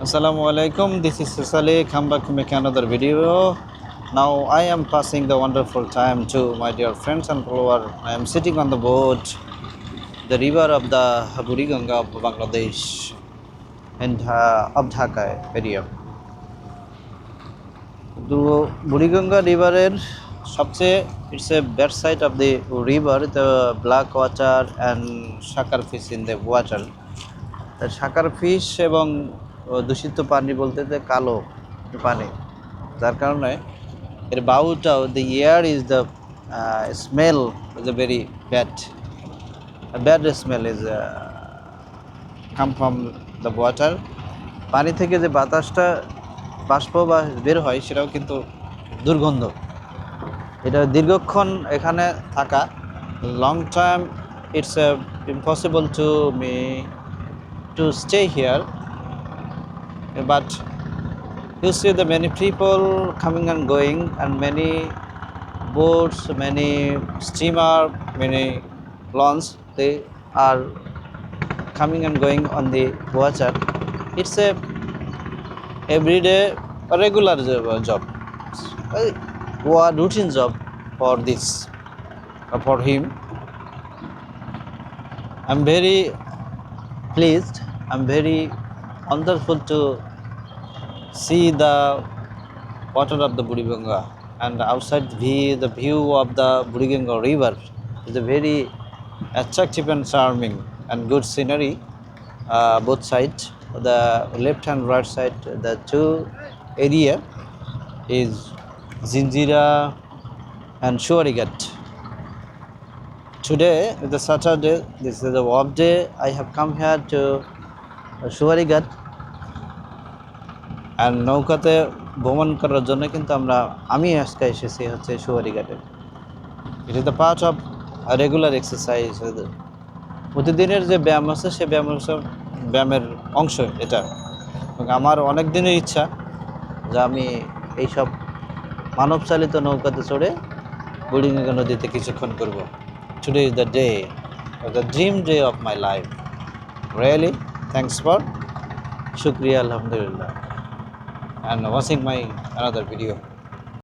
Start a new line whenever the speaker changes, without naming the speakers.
Assalamu alaikum. This is Sisali. Come back to make another video. Now I am passing the wonderful time to my dear friends and followers. I am sitting on the boat, the river of the Buriganga of Bangladesh and of Dhaka area. তো বুড়িগঙ্গা রিভারের সবচেয়ে it's a bad side of the river, the black water and sucker fish in the water. সাকার fish এবং দূষিত পানি বলতে যে কালো পানি, যার কারণে এর বাউটাও the air is the smell is a very bad smell is come from the water. পানি থেকে যে বাতাসটা বাষ্প বা বের হয় সেটাও কিন্তু দুর্গন্ধ। এটা দীর্ঘক্ষণ এখানে থাকা, long time it's impossible to me to stay here, but you see the many people coming and going and many boats, many steamer, many launch, they are coming and going on the water. It's a everyday regular job, or routine job for this for him. I'm very pleased, I'm very wonderful to see the water of the Buriganga, and outside the view of the Buriganga river is a very attractive and charming and good scenery. Both sides, the left and right side, the two area is Zinjira and Shuarigat. Today is the Saturday, this is the off day. I have come here to Shuarigat and নৌকাতে ভ্রমণ করার জন্য কিন্তু আমি আজকে এসেছি হচ্ছে সুয়ারিঘাটে। It is the part of regular exercise. প্রতিদিনের যে ব্যায়াম আছে সে ব্যায়ামের অংশ এটা। আমার অনেক দিনের ইচ্ছা যে আমি এইসব মানব চালিত নৌকাতে চড়ে বুড়িগঙ্গা নদীতে কিছুক্ষণ করব। Today is the day, the dream day of my life. Really thanks for, শুক্রিয়া, আলহামদুলিল্লাহ, and watching my another video.